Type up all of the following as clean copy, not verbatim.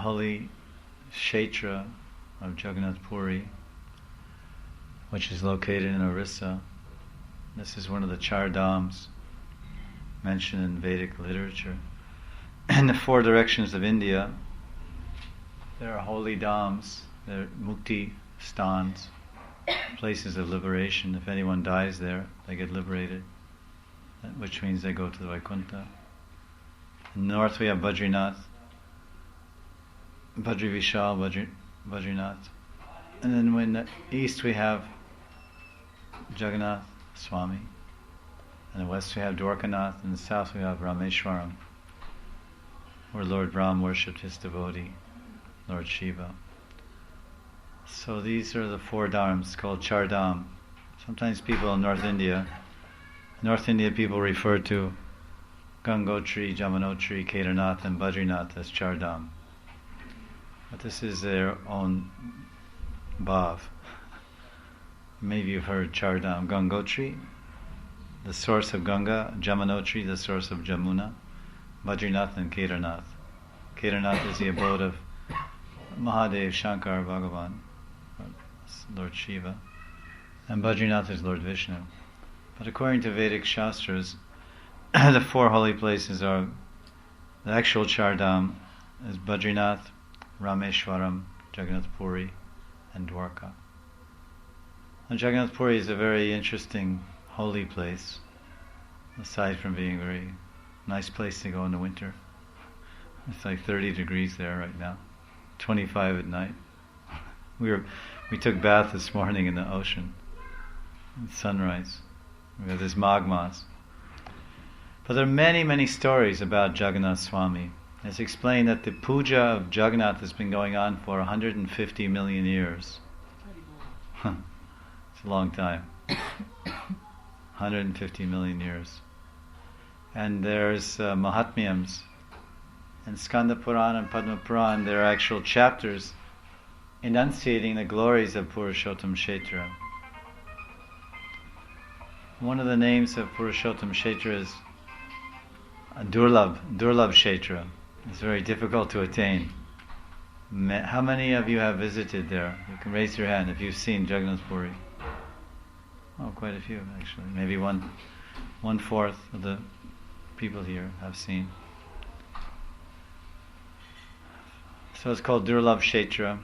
holy kshetra of Jagannath Puri, which is located in Orissa. This is one of the Char Dhams mentioned in Vedic literature. In the four directions of India, there are holy dhams, there are mukti sthans, places of liberation. If anyone dies there, they get liberated, which means they go to the Vaikuntha. In the north we have Badrinath, Badri Vishal, Badrinath. And then in the east we have Jagannath Swami. In the west we have Dwarkanath. In the south we have Rameshwaram, where Lord Ram worshipped his devotee, Lord Shiva. So these are the four dhams called Char Dham. Sometimes people in North India people refer to Gangotri, Jamunotri, Kedarnath and Badrinath as Char Dham. But this is their own bhav. Maybe you've heard Char Dham. Gangotri, the source of Ganga; Jamunotri, the source of Jamuna; Badrinath and Kedarnath. Kedarnath is the abode of Mahadev, Shankar, Bhagavan, Lord Shiva, and Badrinath is Lord Vishnu. But according to Vedic Shastras, the four holy places are, the actual Char Dham is Badrinath, Rameshwaram, Jagannath Puri, and Dwarka. And Jagannath Puri is a very interesting, holy place, aside from being a very nice place to go in the winter. It's like 30 degrees there right now, 25 at night. We took bath this morning in the ocean at sunrise. We have this magmas. But there are many, many stories about Jagannath Swami. It's explained that the puja of Jagannath has been going on for 150 million years. It's a long time. 150 million years. And there's Mahatmyams. In Skanda Purana and Padma Purana, there are actual chapters enunciating the glories of Purushottam Kshetra. One of the names of Purushottam Kshetra is Durlabh Kshetra. It's very difficult to attain. How many of you have visited there? You can raise your hand if you've seen Jagannath Puri. Oh, quite a few actually. Maybe one fourth of the people here have seen. So it's called Durlabh Kshetra.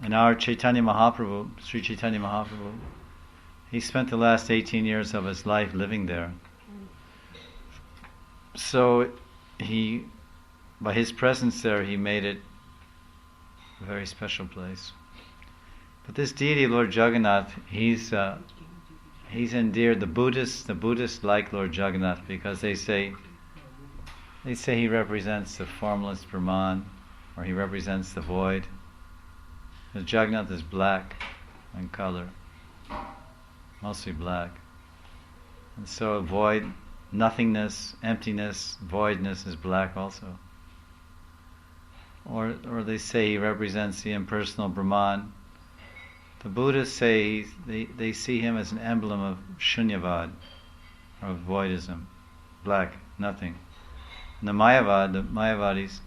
And our Chaitanya Mahaprabhu, Sri Chaitanya Mahaprabhu, he spent the last 18 years of his life living there. So by his presence there, he made it a very special place. But this deity, Lord Jagannath, he's endeared. The Buddhists like Lord Jagannath because they say he represents the formless Brahman, or he represents the void. Because Jagannath is black in color, mostly black. And so void, nothingness, emptiness, voidness is black also. Or they say he represents the impersonal Brahman. The Buddhists say they see him as an emblem of Shunyavad, or of voidism, black, nothing. And the Mayavadis,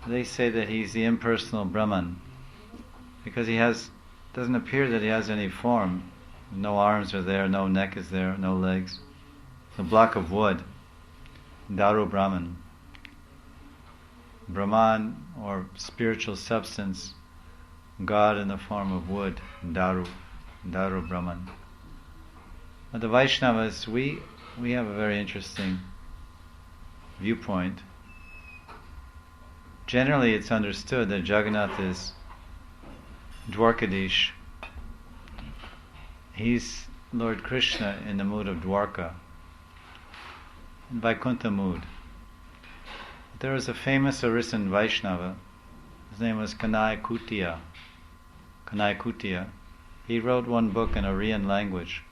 they say that he's the impersonal Brahman, because doesn't appear that he has any form. No arms are there, no neck is there, no legs. It's a block of wood. Daru Brahman. Brahman, or spiritual substance, God in the form of wood, Daru Brahman. But the Vaishnavas, we have a very interesting viewpoint. Generally it's understood that Jagannath is Dwarkadish. He's Lord Krishna in the mood of Dwarka, in Vaikuntha mood. There was a famous Orissan Vaishnava. His name was Kanai Kutiya. He wrote one book in Aryan language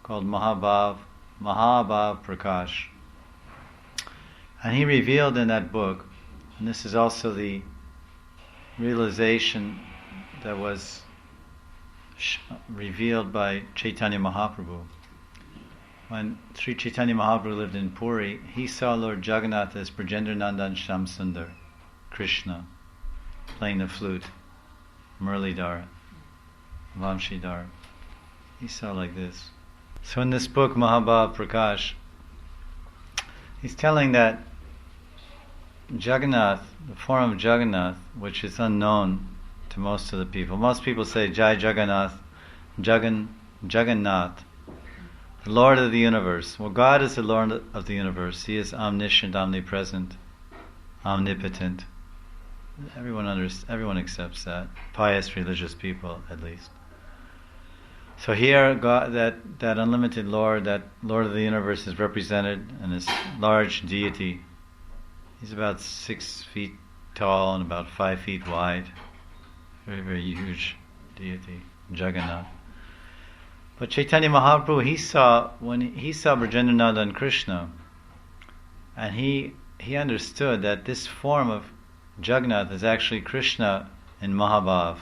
called Mahabhav Prakash. And he revealed in that book, and this is also the realization that was revealed by Chaitanya Mahaprabhu. When Sri Chaitanya Mahaprabhu lived in Puri, he saw Lord Jagannath as Brajendra Nandan Shyam Sundar, Krishna. playing the flute, Murlidhara, Vamshidhara. He saw like this. So in this book, Mahabhav Prakash, he's telling that Jagannath, the form of Jagannath, which is unknown to most of the people. Most people say Jai Jagannath, Jagannath, the Lord of the universe. Well, God is the Lord of the universe. He is omniscient, omnipresent, omnipotent. Everyone accepts that. Pious religious people, at least. So here, God, that unlimited Lord, that Lord of the universe, is represented in this large deity. He's about 6 feet tall and about 5 feet wide. Very, very huge deity, Jagannath. But Chaitanya Mahaprabhu, when he saw Brajendranath and Krishna, and he understood that this form of Jagannath is actually Krishna in Mahabhav.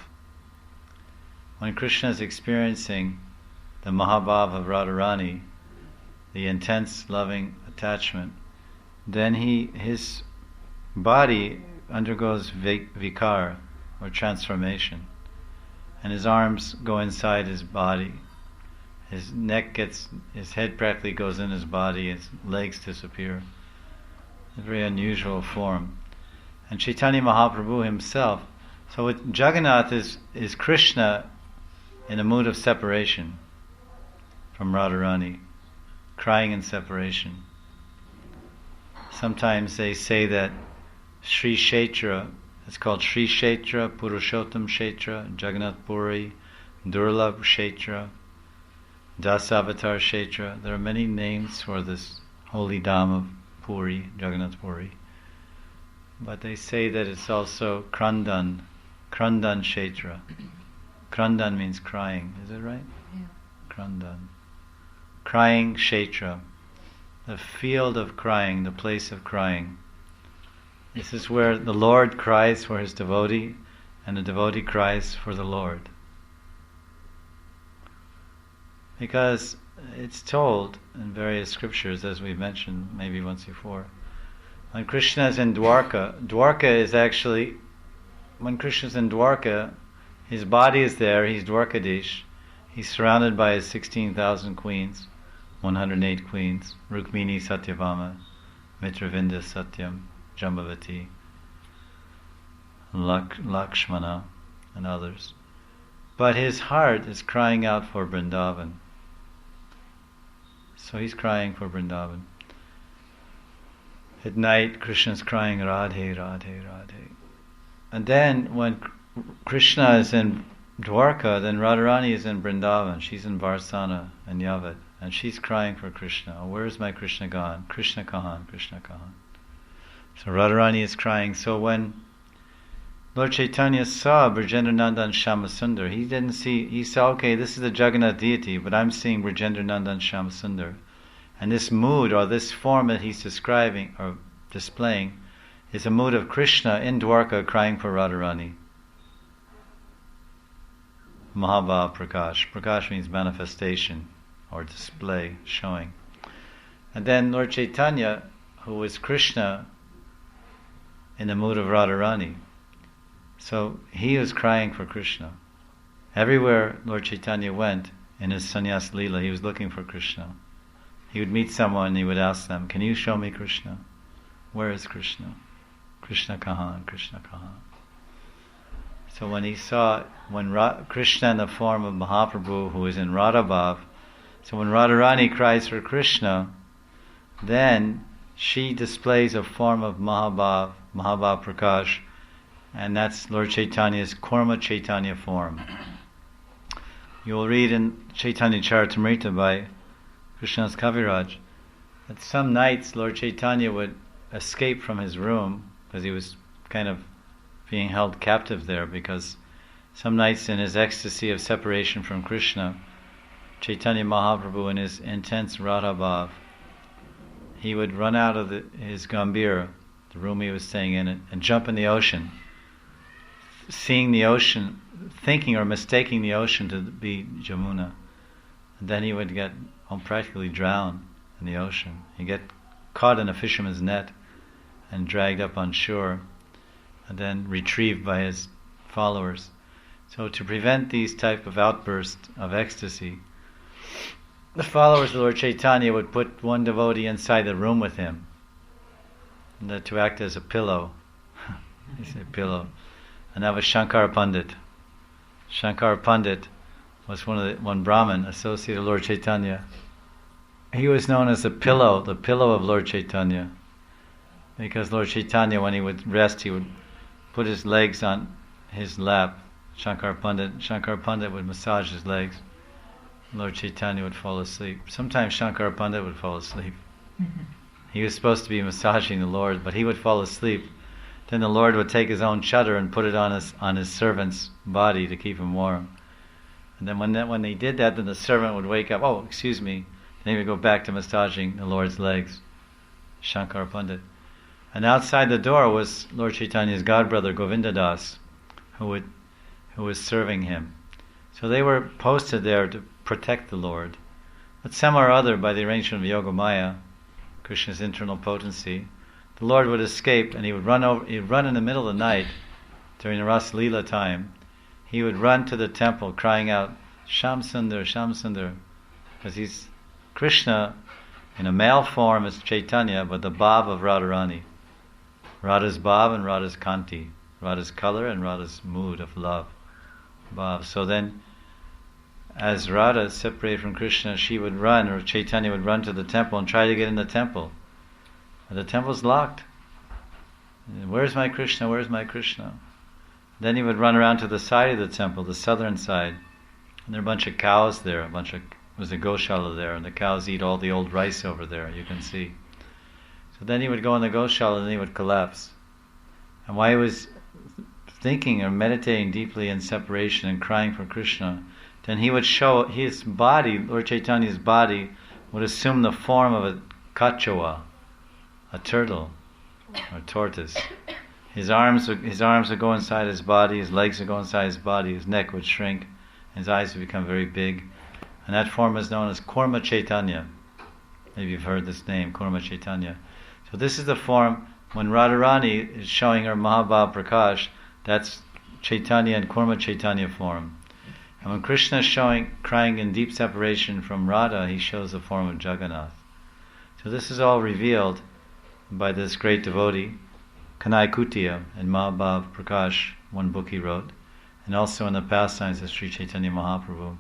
When Krishna is experiencing the Mahabhav of Radharani, the intense loving attachment, then his body undergoes vikar, or transformation, and his arms go inside his body. His head practically goes in his body, his legs disappear. A very unusual form. And Chaitanya Mahaprabhu himself, so with Jagannath is Krishna in a mood of separation from Radharani, crying in separation. Sometimes they say that Sri Kshetra, it's called Sri Kshetra, Purushottam Kshetra, Jagannath Puri, Durlabh Kshetra, Dasavatar Kshetra. There are many names for this holy Dham of Puri, Jagannath Puri. But they say that it's also Krandan Kshetra. Krandan means crying, is it right? Yeah. Krandan. Crying Kshetra. The field of crying, the place of crying. This is where the Lord cries for his devotee, and the devotee cries for the Lord. Because it's told in various scriptures, as we've mentioned maybe once before, when Krishna is in Dwarka is actually, when Krishna is in Dwarka, his body is there, he's Dwarkadish, he's surrounded by his 16,000 queens, 108 queens, Rukmini Satyabhama, Mitravinda Satyam, Jambavati, Lakshmana, and others. But his heart is crying out for Vrindavan. So he's crying for Vrindavan. At night, Krishna's crying Radhe, Radhe, Radhe. And then when Krishna is in Dwarka, then Radharani is in Vrindavan. She's in Varsana and Yavat. And she's crying for Krishna. Oh, where is my Krishna gone? Krishna Kahan, Krishna Kahan. So Radharani is crying. So when Lord Chaitanya saw Brajendranandan Shyamasundar, he saw, okay, this is the Jagannath deity, but I'm seeing Brajendranandan Shyamasundar. And this mood, or this form that he's describing, or displaying, is a mood of Krishna in Dwarka crying for Radharani. Mahabhav Prakash. Prakash means manifestation, or display, showing. And then Lord Chaitanya, who was Krishna in the mood of Radharani, so he was crying for Krishna. Everywhere Lord Chaitanya went in his sannyas Lila, he was looking for Krishna. He would meet someone and he would ask them, can you show me Krishna? Where is Krishna? Krishna Kahan, Krishna Kahan. So when he saw, Krishna in the form of Mahaprabhu, who is in Radhabhav, so when Radharani cries for Krishna, then she displays a form of Mahabhav Prakash, and that's Lord Chaitanya's Kurma Chaitanya form. You will read in Chaitanya Charitamrita by Krishna's Kaviraj that some nights Lord Chaitanya would escape from his room because he was kind of being held captive there, because some nights in his ecstasy of separation from Krishna, Chaitanya Mahaprabhu in his intense Radhabhav, he would run out of his Gambhir, the room he was staying in, and jump in the ocean, seeing the ocean, thinking or mistaking the ocean to be Jamuna. And then he would get practically drowned in the ocean. He'd get caught in a fisherman's net and dragged up on shore, and then retrieved by his followers. So to prevent these type of outbursts of ecstasy, the followers of Lord Chaitanya would put one devotee inside the room with him, and to act as a pillow. They say pillow. And that was Shankara Pandit. Shankara Pandit was one Brahmin associated with Lord Chaitanya. He was known as the pillow of Lord Chaitanya, because Lord Chaitanya, when he would rest, he would put his legs on his lap. Shankara Pandit would massage his legs. Lord Chaitanya would fall asleep. Sometimes Shankara Pandit would fall asleep. He was supposed to be massaging the Lord, but he would fall asleep. Then the Lord would take his own chadar and put it on his servant's body to keep him warm. And then when they did that, then the servant would wake up. Oh, excuse me. Then he would go back to massaging the Lord's legs. Shankara Pandit. And outside the door was Lord Chaitanya's godbrother Govinda Das, who was serving him. So they were posted there to protect the Lord. But somehow or other, by the arrangement of Yogamaya, Krishna's internal potency, the Lord would escape, and he would run in the middle of the night during the Rasa Lila time. He would run to the temple crying out, Sham Sundar, Sham Sundar, because he's Krishna in a male form is Chaitanya, but the Bhav of Radharani. Radha's Bhav and Radha's Kanti, Radha's color and Radha's mood of love. Bhav. So then, as Radha separated from Krishna, she would run, or Chaitanya would run to the temple and try to get in the temple. But the temple's locked. Where's my Krishna? Where's my Krishna? Then he would run around to the side of the temple, the southern side. And there are a bunch of cows there, there was a goshala there, and the cows eat all the old rice over there, you can see. So then he would go in the goshala and he would collapse. And while he was thinking or meditating deeply in separation and crying for Krishna, then he would show his body, Lord Chaitanya's body, would assume the form of a kachawa, a turtle, or tortoise. His arms would go inside his body, his legs would go inside his body, his neck would shrink, his eyes would become very big. And that form is known as Kurma Chaitanya. Maybe you've heard this name, Kurma Chaitanya. So this is the form, when Radharani is showing her Mahabhav Prakash, that's Chaitanya and Kurma Chaitanya form. And when Krishna is crying in deep separation from Radha, he shows the form of Jagannath. So this is all revealed by this great devotee, Kanai Kutiya, in Mahabhav Prakash, one book he wrote, and also in the pastimes of Sri Chaitanya Mahaprabhu.